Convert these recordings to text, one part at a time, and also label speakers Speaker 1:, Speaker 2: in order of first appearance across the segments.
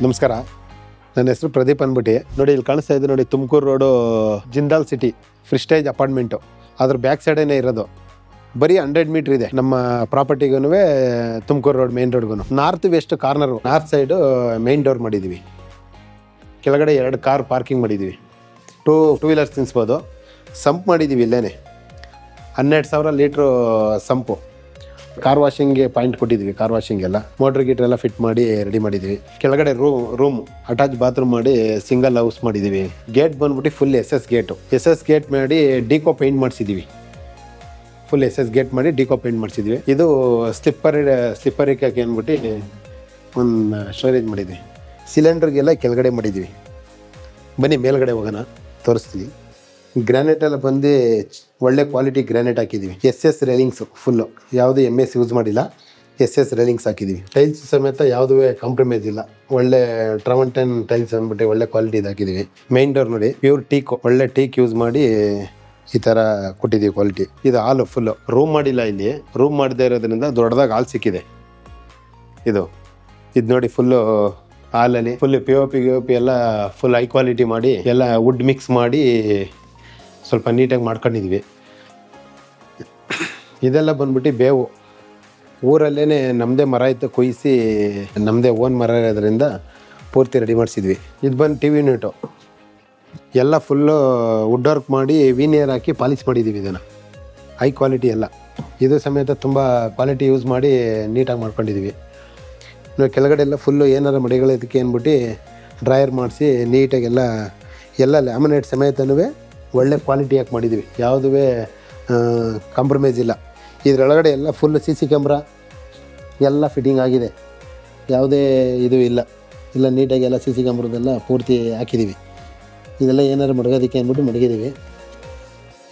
Speaker 1: ನಮಸ್ಕಾರ, ನನ್ನ ಹೆಸರು ಪ್ರದೀಪ್ ಅಂದ್ಬಿಟ್ಟು. ನೋಡಿ, ಇಲ್ಲಿ ಕಾಣಿಸ್ತಾ ಇದೆ ನೋಡಿ, Tumakuru road Jindal city Prestige apartment. ಅದ್ರ ಬ್ಯಾಕ್ ಸೈಡೇನೆ ಇರೋದು. ಬರೀ 100 ಮೀಟ್ರ್ ಇದೆ ನಮ್ಮ ಪ್ರಾಪರ್ಟಿಗೂ ತುಮಕೂರು ರೋಡ್ ಮೇನ್ ರೋಡ್ಗೂ. North west corner, north side main door ಮಾಡಿದ್ದೀವಿ. ಕೆಳಗಡೆ 2 ಕಾರ್ ಪಾರ್ಕಿಂಗ್ ಮಾಡಿದ್ದೀವಿ. ಟೂ ವೀಲರ್ಸ್ ತಿನ್ನಿಸ್ಬೋದು. ಸಂಪ್ ಮಾಡಿದ್ದೀವಿ ಇಲ್ಲೇನೆ. 12,000 ಲೀಟ್ರು ಸಂಪು. ಕಾರ್ ವಾಷಿಂಗ್ಗೆ ಪಾಯಿಂಟ್ ಕೊಟ್ಟಿದ್ದೀವಿ. ಕಾರ್ ವಾಷಿಂಗ್ ಎಲ್ಲ ಮೋಟ್ರ್ ಗೀಟ್ರ್ ಎಲ್ಲ ಫಿಟ್ ಮಾಡಿ ರೆಡಿ ಮಾಡಿದ್ದೀವಿ. ಕೆಳಗಡೆ ರೂಮ್ ಅಟ್ಯಾಚ್ ಬಾತ್ರೂಮ್ ಮಾಡಿ ಸಿಂಗಲ್ ಹೌಸ್ ಮಾಡಿದ್ದೀವಿ. ಗೇಟ್ ಬಂದ್ಬಿಟ್ಟು ಫುಲ್ SS ಗೇಟ್ ಮಾಡಿ ಡಿಕೋ ಪೇಂಟ್ ಮಾಡಿಸಿದ್ದೀವಿ. ಫುಲ್ SS ಗೇಟ್ ಮಾಡಿ ಡಿಕೋ ಪೇಂಟ್ ಮಾಡಿಸಿದ್ವಿ. ಇದು ಸ್ಲಿಪ್ಪರ್ ಇಕ್ಕಕ್ಕೆ ಅಂದ್ಬಿಟ್ಟು ಒಂದು ಸ್ಟೋರೇಜ್ ಮಾಡಿದ್ವಿ. ಸಿಲಿಂಡರ್ಗೆಲ್ಲ ಕೆಳಗಡೆ ಮಾಡಿದ್ದೀವಿ. ಬನ್ನಿ ಮೇಲ್ಗಡೆ ಹೋಗೋಣ, ತೋರಿಸ್ತೀವಿ. ಗ್ರಾನೈಟ್ ಎಲ್ಲ ಬಂದು ಒಳ್ಳೆ ಕ್ವಾಲಿಟಿ ಗ್ರಾನೈಟ್ ಹಾಕಿದ್ದೀವಿ. SS ರೇಲಿಂಗ್ಸು ಫುಲ್ಲು, ಯಾವುದು MS ಯೂಸ್ ಮಾಡಿಲ್ಲ. SS ರೇಲಿಂಗ್ಸ್ ಹಾಕಿದ್ದೀವಿ. ಟೈಲ್ಸ್ ಸಮೇತ ಯಾವುದೂ ಕಾಂಪ್ರಮೈಸ್ ಇಲ್ಲ. ಒಳ್ಳೆ ಟ್ರಾವಂಟೈನ್ ಟೈಲ್ಸ್ ಅಂದ್ಬಿಟ್ಟು ಒಳ್ಳೆ ಕ್ವಾಲಿಟಿದು ಹಾಕಿದ್ದೀವಿ. ಮೇನ್ ಡೋರ್ ನೋಡಿ, ಪ್ಯೂರ್ ಟೀಕ್, ಒಳ್ಳೆ ಟೀಕ್ ಯೂಸ್ ಮಾಡಿ ಈ ಥರ ಕೊಟ್ಟಿದ್ದೀವಿ ಕ್ವಾಲಿಟಿ. ಇದು ಹಾಲು ಫುಲ್ಲು. ರೂಮ್ ಮಾಡಿಲ್ಲ ಇಲ್ಲಿ. ರೂಮ್ ಮಾಡದೇ ಇರೋದ್ರಿಂದ ದೊಡ್ಡದಾಗಿ ಹಾಲು ಸಿಕ್ಕಿದೆ. ಇದು ನೋಡಿ, ಫುಲ್ಲು ಹಾಲಲ್ಲಿ ಫುಲ್ POP ಎಲ್ಲ ಫುಲ್ ಹೈ ಕ್ವಾಲಿಟಿ ಮಾಡಿ ಎಲ್ಲ ವುಡ್ ಮಿಕ್ಸ್ ಮಾಡಿ ಸ್ವಲ್ಪ ನೀಟಾಗಿ ಮಾಡ್ಕೊಂಡಿದ್ವಿ. ಇದೆಲ್ಲ ಬಂದ್ಬಿಟ್ಟು ಬೇವು. ಊರಲ್ಲೇ ನಮ್ಮದೇ ಮರ ಇತ್ತು, ಕೊಯ್ಯಿಸಿ ನಮ್ಮದೇ ಓನ್ ಮರ ಇರೋದ್ರಿಂದ ಪೂರ್ತಿ ರೆಡಿ ಮಾಡಿಸಿದ್ವಿ. ಇದು ಬಂದು TV ಯೂನಿಟು. ಎಲ್ಲ ಫುಲ್ಲು ವುಡ್ ವರ್ಕ್ ಮಾಡಿ ವೀನಿಯರ್ ಹಾಕಿ ಪಾಲಿಶ್ ಮಾಡಿದ್ದೀವಿ. ಇದನ್ನು ಹೈ ಕ್ವಾಲಿಟಿ ಎಲ್ಲ. ಇದು ಸಮೇತ ತುಂಬ ಕ್ವಾಲಿಟಿ ಯೂಸ್ ಮಾಡಿ ನೀಟಾಗಿ ಮಾಡ್ಕೊಂಡಿದ್ದೀವಿ. ಕೆಳಗಡೆ ಎಲ್ಲ ಫುಲ್ಲು ಏನಾರ ಮಡಿಗಳು ಇದಕ್ಕೆ ಅಂದ್ಬಿಟ್ಟು ಡ್ರೈಯರ್ ಮಾಡಿಸಿ ನೀಟಾಗಿ ಎಲ್ಲ ಲ್ಯಾಮಿನೇಟ್ ಸಮೇತನೂ ಒಳ್ಳೆ ಕ್ವಾಲಿಟಿ ಹಾಕಿ ಮಾಡಿದ್ದೀವಿ. ಯಾವುದೂ ಕಾಂಪ್ರಮೈಸ್ ಇಲ್ಲ. ಇದರೊಳಗಡೆ ಎಲ್ಲ ಫುಲ್ CC ಕ್ಯಾಮ್ರಾ ಎಲ್ಲ ಫಿಟ್ಟಿಂಗ್ ಆಗಿದೆ. ಯಾವುದೇ ಇದು ಇಲ್ಲ ನೀಟಾಗಿ ಎಲ್ಲ CC ಕ್ಯಾಮ್ರದೆಲ್ಲ ಪೂರ್ತಿ ಹಾಕಿದ್ದೀವಿ. ಇದೆಲ್ಲ ಏನಾರು ಮಡಗೋದಕ್ಕೆ ಅಂದ್ಬಿಟ್ಟು ಮಡಗಿದ್ದೀವಿ.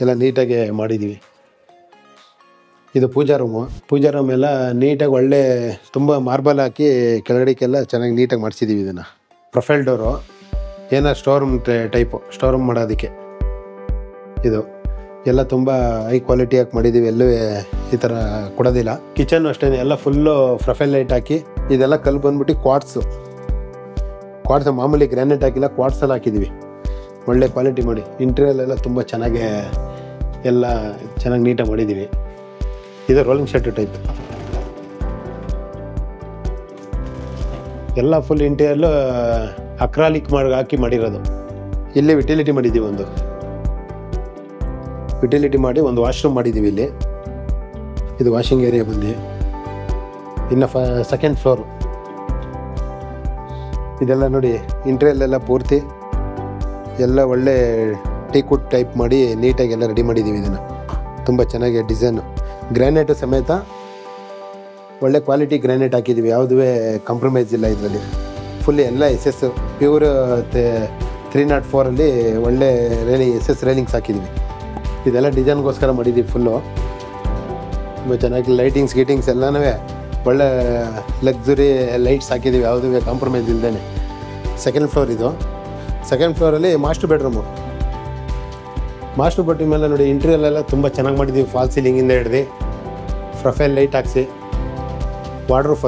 Speaker 1: ಎಲ್ಲ ನೀಟಾಗಿ ಮಾಡಿದ್ದೀವಿ. ಇದು ಪೂಜಾ ರೂಮ್ ಎಲ್ಲ ನೀಟಾಗಿ ಒಳ್ಳೆ ತುಂಬ ಮಾರ್ಬಲ್ ಹಾಕಿ ಕೆಳಗಡೆಗೆಲ್ಲ ಚೆನ್ನಾಗಿ ನೀಟಾಗಿ ಮಾಡಿಸಿದ್ದೀವಿ. ಇದನ್ನು ಪ್ರೊಫೈಲ್ ಡೋರು, ಏನಾರು store room type, store room ಮಾಡೋದಕ್ಕೆ. ಇದು ಎಲ್ಲ ತುಂಬ ಹೈ ಕ್ವಾಲಿಟಿ ಹಾಕಿ ಮಾಡಿದ್ದೀವಿ. ಎಲ್ಲೂ ಈ ಥರ ಕೊಡೋದಿಲ್ಲ. ಕಿಚನ್ನು ಅಷ್ಟೇ, ಎಲ್ಲ ಫುಲ್ಲು ಪ್ರೊಫೈಲ್ ಲೈಟ್ ಹಾಕಿ. ಇದೆಲ್ಲ ಕಲ್ಲು ಬಂದ್ಬಿಟ್ಟು ಕ್ವಾರ್ಟ್ಸು ಮಾಮೂಲಿ ಗ್ರಾನೈಟ್ ಹಾಕಿಲ್ಲ, ಕ್ವಾರ್ಟ್ಸಲ್ಲಿ ಹಾಕಿದ್ದೀವಿ. ಒಳ್ಳೆ ಕ್ವಾಲಿಟಿ ಮಾಡಿ ಇಂಟೀರಿಯಲ್ಲೆಲ್ಲ ತುಂಬ ಚೆನ್ನಾಗಿ ಎಲ್ಲ ಚೆನ್ನಾಗಿ ನೀಟಾಗಿ ಮಾಡಿದ್ದೀವಿ. ಇದು ರೋಲಿಂಗ್ ಶೆಡ್ ಟೈಪ್. ಎಲ್ಲ ಫುಲ್ ಇಂಟೀರಿಯಲ್ಲು ಅಕ್ರಾಲಿಕ್ ಹಾಕಿ ಮಾಡಿರೋದು. ಇಲ್ಲಿ ವಿಟಿಲಿಟಿ ಮಾಡಿದ್ದೀವಿ. ಒಂದು ವಾಶ್ರೂಮ್ ಮಾಡಿದ್ದೀವಿ ಇಲ್ಲಿ. ಇದು ವಾಷಿಂಗ್ ಏರಿಯಾ ಬಂದು. ಇನ್ನು ಸೆಕೆಂಡ್ ಫ್ಲೋರು. ಇದೆಲ್ಲ ನೋಡಿ, ಇಂಟೀರಿಯಲ್ಲೆಲ್ಲ ಪೂರ್ತಿ ಎಲ್ಲ ಒಳ್ಳೆ ಟೀಕ್ವುಡ್ ಟೈಪ್ ಮಾಡಿ ನೀಟಾಗಿ ಎಲ್ಲ ರೆಡಿ ಮಾಡಿದ್ದೀವಿ. ಇದನ್ನು ತುಂಬ ಚೆನ್ನಾಗಿ ಡಿಸೈನು. ಗ್ರಾನೈಟು ಸಮೇತ ಒಳ್ಳೆ ಕ್ವಾಲಿಟಿ ಗ್ರಾನೈಟ್ ಹಾಕಿದ್ದೀವಿ. ಯಾವುದೂ ಕಾಂಪ್ರಮೈಸ್ ಇಲ್ಲ ಇದರಲ್ಲಿ. ಫುಲ್ ಎಲ್ಲ SS ಪ್ಯೂರ್ 304 ಒಳ್ಳೆ SS ರೇಲಿಂಗ್ಸ್ ಹಾಕಿದ್ದೀವಿ. ಇದೆಲ್ಲ ಡಿಸೈನ್ಗೋಸ್ಕರ ಮಾಡಿದ್ದೀವಿ. ಫುಲ್ಲು ತುಂಬ ಚೆನ್ನಾಗಿ ಲೈಟಿಂಗ್ಸ್ ಎಲ್ಲನೂ ಒಳ್ಳೆ ಲಕ್ಸುರಿ ಲೈಟ್ಸ್ ಹಾಕಿದ್ದೀವಿ. ಯಾವುದೂ ಕಾಂಪ್ರಮೈಸ್ ಇಲ್ಲದೇ. ಸೆಕೆಂಡ್ ಫ್ಲೋರ್ ಇದು. ಸೆಕೆಂಡ್ ಫ್ಲೋರಲ್ಲಿ ಮಾಸ್ಟರ್ ಬೆಡ್ರೂಮ್ ಮೇಲೆ ನೋಡಿ, ಇಂಟೀರಿಯಲ್ಲೆಲ್ಲ ತುಂಬ ಚೆನ್ನಾಗಿ ಮಾಡಿದ್ದೀವಿ. ಫಾಲ್ ಸೀಲಿಂಗಿಂದ ಹಿಡ್ದು ಪ್ರೊಫೈಲ್ ಲೈಟ್ ಹಾಕ್ಸಿ ವಾರ್ಡ್ರೂಫ್.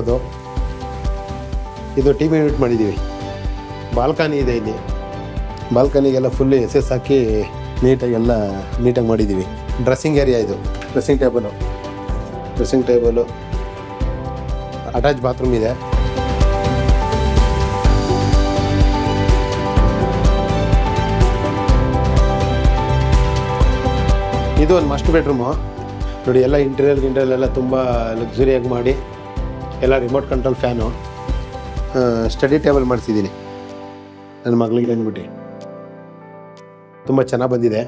Speaker 1: ಇದು TV ಯೂನಿಟ್ ಮಾಡಿದ್ದೀವಿ. ಬಾಲ್ಕನಿ ಇದೆ ಇಲ್ಲಿ. ಬಾಲ್ಕನಿಗೆಲ್ಲ ಫುಲ್ SS ಹಾಕಿ ನೀಟಾಗಿ ಮಾಡಿದ್ದೀವಿ. ಡ್ರೆಸ್ಸಿಂಗ್ ಏರಿಯಾ ಇದು. ಡ್ರೆಸ್ಸಿಂಗ್ ಟೇಬಲು ಅಟ್ಯಾಚ್ ಬಾತ್ರೂಮ್ ಇದೆ. ಇದು ಒಂದು ಮಾಸ್ಟರ್ ಬೆಡ್ರೂಮು ನೋಡಿ. ಎಲ್ಲ ಇಂಟೀರಿಯಲ್ ಎಲ್ಲ ತುಂಬ ಲಕ್ಸುರಿಯಾಗಿ ಮಾಡಿ ಎಲ್ಲ remote control fan, study table ಮಾಡಿಸಿದ್ದೀನಿ ನನ್ನ ಮಗಳಿಗೆ ಅಂದ್ಬಿಟ್ಟು. ತುಂಬ ಚೆನ್ನಾಗಿ ಬಂದಿದೆ.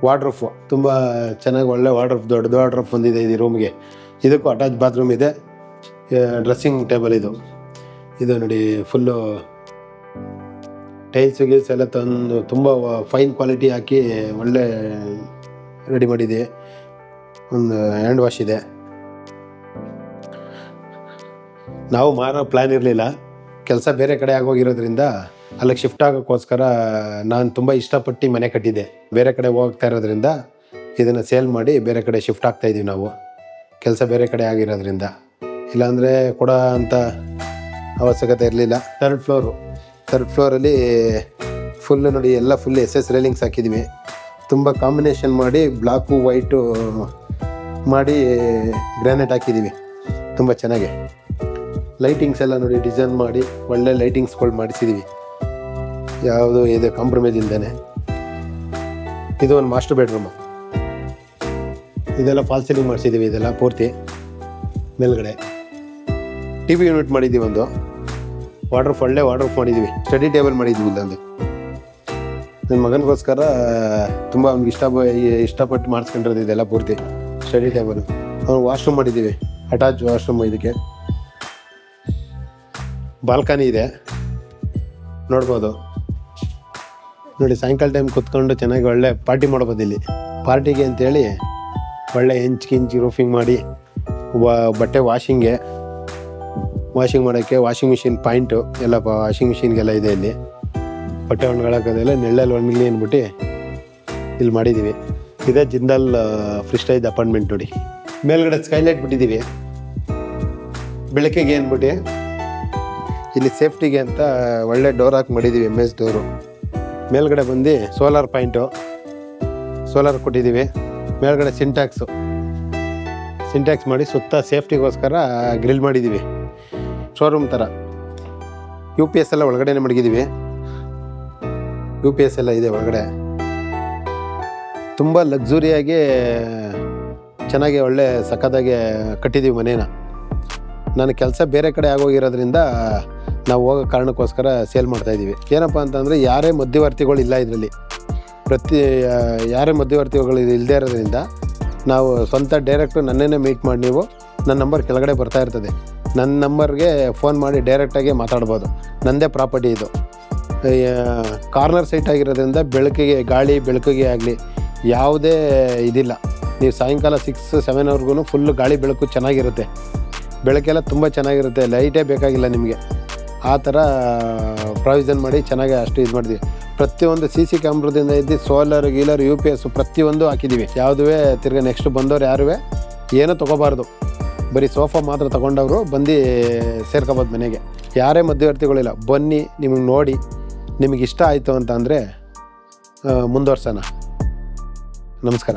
Speaker 1: ವಾರ್ಡ್ರೂಫ್ ತುಂಬ ಚೆನ್ನಾಗಿ ಒಳ್ಳೆ ವಾರ್ಡ್ರೂಫ್, ದೊಡ್ಡ ವಾರ್ಡ್ರೂಫ್ ಬಂದಿದೆ ಈ ರೂಮ್ಗೆ. ಇದಕ್ಕೂ ಅಟ್ಯಾಚ್ ಬಾತ್ರೂಮ್ ಇದೆ. ಡ್ರೆಸ್ಸಿಂಗ್ ಟೇಬಲ್ ಇದು ನೋಡಿ, ಫುಲ್ಲು ಟೈಲ್ಸ್ ಎಲ್ಲ ತಂದು ತುಂಬ ಫೈನ್ ಕ್ವಾಲಿಟಿ ಹಾಕಿ ಒಳ್ಳೆ ರೆಡಿ ಮಾಡಿದೆ. ಒಂದು ಹ್ಯಾಂಡ್ ವಾಶ್ ಇದೆ. ನಾವು ಮಾರೋ ಪ್ಲ್ಯಾನ್ ಇರಲಿಲ್ಲ. ಕೆಲಸ ಬೇರೆ ಕಡೆ ಆಗೋಗಿರೋದ್ರಿಂದ ಅಲ್ಲಿಗೆ ಶಿಫ್ಟ್ ಆಗೋಕ್ಕೋಸ್ಕರ ನಾನು ತುಂಬ ಇಷ್ಟಪಟ್ಟು ಮನೆ ಕಟ್ಟಿದ್ದೆ. ಬೇರೆ ಕಡೆ ಹೋಗ್ತಾ ಇರೋದ್ರಿಂದ ಇದನ್ನು ಸೇಲ್ ಮಾಡಿ ಬೇರೆ ಕಡೆ ಶಿಫ್ಟ್ ಆಗ್ತಾಯಿದ್ದೀವಿ ನಾವು. ಕೆಲಸ ಬೇರೆ ಕಡೆ ಆಗಿರೋದ್ರಿಂದ. ಇಲ್ಲಾಂದರೆ ಕೊಡೋ ಅಂಥ ಅವಶ್ಯಕತೆ ಇರಲಿಲ್ಲ. 3rd ಫ್ಲೋರು ಥರ್ಡ್ ಫ್ಲೋರಲ್ಲಿ ಫುಲ್ ನೋಡಿ ಎಲ್ಲ ಫುಲ್ SS ರೈಲಿಂಗ್ಸ್ ಹಾಕಿದ್ದೀವಿ. ತುಂಬ ಕಾಂಬಿನೇಷನ್ ಮಾಡಿ ಬ್ಲಾಕು ವೈಟು ಮಾಡಿ ಗ್ರಾನೈಟ್ ಹಾಕಿದ್ದೀವಿ ತುಂಬ ಚೆನ್ನಾಗಿ. ಲೈಟಿಂಗ್ಸ್ ಎಲ್ಲ ನೋಡಿ ಡಿಸೈನ್ ಮಾಡಿ ಒಳ್ಳೆ ಲೈಟಿಂಗ್ಸ್ಗಳು ಮಾಡಿಸಿದ್ದೀವಿ, ಯಾವುದು ಇದು ಕಾಂಪ್ರಮೈಸ್ ಇಲ್ದೇ. ಇದು ಒಂದು ಮಾಸ್ಟರ್ ಬೆಡ್ರೂಮು, ಇದೆಲ್ಲ ಫಾಲ್ ಸೀಲಿಂಗ್ ಮಾಡಿಸಿದ್ದೀವಿ. ಇದೆಲ್ಲ ಪೂರ್ತಿ ಮೇಲ್ಗಡೆ TV ಯೂನಿಟ್ ಮಾಡಿದ್ದೀವಿ, ಒಂದು ಒಳ್ಳೆ ವಾರ್ಡ್ರೋಬ್ ಮಾಡಿದ್ದೀವಿ, ಸ್ಟಡಿ ಟೇಬಲ್ ಮಾಡಿದ್ದೀವಿ. ಇಲ್ಲೊಂದು ನನ್ನ ಮಗನಿಗೋಸ್ಕರ ತುಂಬ ಅವ್ನಿಗೆ ಇಷ್ಟಪಟ್ಟು ಮಾಡಿಸ್ಕೊಂಡಿರೋದು ಇದೆಲ್ಲ ಪೂರ್ತಿ ಸ್ಟಡಿ ಟೇಬಲ್. ಅವ್ನು ವಾಶ್ರೂಮ್ ಮಾಡಿದ್ದೀವಿ, ಅಟ್ಯಾಚ್ ವಾಶ್ರೂಮ್. ಇದಕ್ಕೆ ಬಾಲ್ಕನಿ ಇದೆ, ನೋಡ್ಬೋದು. ನೋಡಿ ಸಾಯಂಕಾಲ ಟೈಮ್ ಕೂತ್ಕೊಂಡು ಚೆನ್ನಾಗಿ ಒಳ್ಳೆ ಪಾರ್ಟಿ ಮಾಡ್ಬೋದು ಇಲ್ಲಿ. ಪಾರ್ಟಿಗೆ ಅಂತೇಳಿ ಒಳ್ಳೆ ಹೆಂಚ್ ರೂಫಿಂಗ್ ಮಾಡಿ, ಬಟ್ಟೆ ವಾಷಿಂಗ್ ಮಾಡೋಕ್ಕೆ ವಾಷಿಂಗ್ ಮಿಷಿನ್ ಪಾಯಿಂಟು ಎಲ್ಲ ವಾಷಿಂಗ್ ಮಿಷಿನ್ಗೆಲ್ಲ ಇದೆ ಇಲ್ಲಿ. ಬಟ್ಟೆ ಒಣಗಾಕೋದೆಲ್ಲ ನೆಳ್ಳಲ್ಲಿ ಒಣಗಲಿ ಅಂದ್ಬಿಟ್ಟು ಇಲ್ಲಿ ಮಾಡಿದ್ದೀವಿ. ಇದೇ ಜಿಂದಾಲ್ ಫ್ರಿಸ್ಟೇಜ್ ಅಪಾರ್ಟ್ಮೆಂಟ್ ನೋಡಿ. ಮೇಲ್ಗಡೆ ಸ್ಕೈಲೈಟ್ ಬಿಟ್ಟಿದ್ದೀವಿ ಬೆಳಕಿಗೆ ಅಂದ್ಬಿಟ್ಟು. ಇಲ್ಲಿ ಸೇಫ್ಟಿಗೆ ಅಂತ ಒಳ್ಳೆ ಡೋರ್ ಹಾಕಿ ಮಾಡಿದ್ದೀವಿ, MS ಡೋರು. ಮೇಲ್ಗಡೆ ಬಂದು ಸೋಲಾರ್ ಪಾಯಿಂಟು, ಸೋಲಾರ್ ಕೊಟ್ಟಿದ್ದೀವಿ. ಮೇಲ್ಗಡೆ ಸಿಂಟ್ಯಾಕ್ಸ್ ಮಾಡಿ ಸುತ್ತ ಸೇಫ್ಟಿಗೋಸ್ಕರ ಗ್ರಿಲ್ ಮಾಡಿದ್ದೀವಿ, ಶೋರೂಮ್ ಥರ. UPS ಎಲ್ಲ ಒಳಗಡೆನೇ ಮಡಗಿದ್ದೀವಿ, UPS ಎಲ್ಲ ಇದೆ ಒಳಗಡೆ. ತುಂಬ ಲಕ್ಸುರಿಯಾಗಿ ಚೆನ್ನಾಗಿ ಒಳ್ಳೆ ಸಖತ್ತಾಗಿ ಕಟ್ಟಿದ್ದೀವಿ ಮನೇನ. ನನ್ನ ಕೆಲಸ ಬೇರೆ ಕಡೆ ಆಗೋಗಿರೋದ್ರಿಂದ ನಾವು ಹೋಗೋ ಕಾರಣಕ್ಕೋಸ್ಕರ ಸೇಲ್ ಮಾಡ್ತಾಯಿದ್ದೀವಿ. ಏನಪ್ಪ ಅಂತಂದರೆ ಯಾರೇ ಮಧ್ಯವರ್ತಿಗಳು ಇಲ್ಲ ಇದರಲ್ಲಿ, ಯಾರೇ ಮಧ್ಯವರ್ತಿಗಳು ಇಲ್ಲದೇ ಇರೋದ್ರಿಂದ ನಾವು ಸ್ವಂತ ಡೈರೆಕ್ಟು ನನ್ನೇ ಮೀಟ್ ಮಾಡಿ, ನೀವು ನನ್ನ ನಂಬರ್ ಕೆಳಗಡೆ ಬರ್ತಾ ಇರ್ತದೆ, ನನ್ನ ನಂಬರ್ಗೆ ಫೋನ್ ಮಾಡಿ ಡೈರೆಕ್ಟಾಗಿ ಮಾತಾಡ್ಬೋದು. ನನ್ನದೇ ಪ್ರಾಪರ್ಟಿ ಇದು, ಕಾರ್ನರ್ ಸೈಟ್ ಆಗಿರೋದ್ರಿಂದ ಗಾಳಿ ಬೆಳಕಿಗೆ ಆಗಲಿ ಯಾವುದೇ ಇದಿಲ್ಲ. ನೀವು ಸಾಯಂಕಾಲ 6-7ವರೆಗೂ ಫುಲ್ಲು ಗಾಳಿ ಬೆಳಕು ಚೆನ್ನಾಗಿರುತ್ತೆ, ಬೆಳಕೆಲ್ಲ ತುಂಬ ಚೆನ್ನಾಗಿರುತ್ತೆ, ಲೈಟೇ ಬೇಕಾಗಿಲ್ಲ ನಿಮಗೆ. ಆ ಥರ ಪ್ರಾವಿಷನ್ ಮಾಡಿ ಚೆನ್ನಾಗಿ ಅಷ್ಟು ಇದು ಮಾಡಿದ್ವಿ. ಪ್ರತಿಯೊಂದು CC ಕ್ಯಾಮ್ರದಿಂದ ಸೋಲಾರ್ UPS ಪ್ರತಿಯೊಂದು ಹಾಕಿದ್ದೀವಿ. ಯಾವುದೇ ತಿರ್ಗಿ ನೆಕ್ಸ್ಟ್ ಬಂದವ್ರು ಯಾರೂ ಏನೂ ತೊಗೋಬಾರ್ದು, ಬರೀ ಸೋಫಾ ಮಾತ್ರ ತೊಗೊಂಡವರು ಬಂದು ಸೇರ್ಕೋಬೋದು ಮನೆಗೆ. ಯಾರೇ ಮಧ್ಯವರ್ತಿಗಳಿಲ್ಲ, ಬನ್ನಿ ನಿಮಗೆ ನೋಡಿ ನಿಮಗೆ ಇಷ್ಟ ಆಯಿತು ಅಂತ ಅಂದರೆ ಮುಂದುವರ್ಸೋಣ. ನಮಸ್ಕಾರ.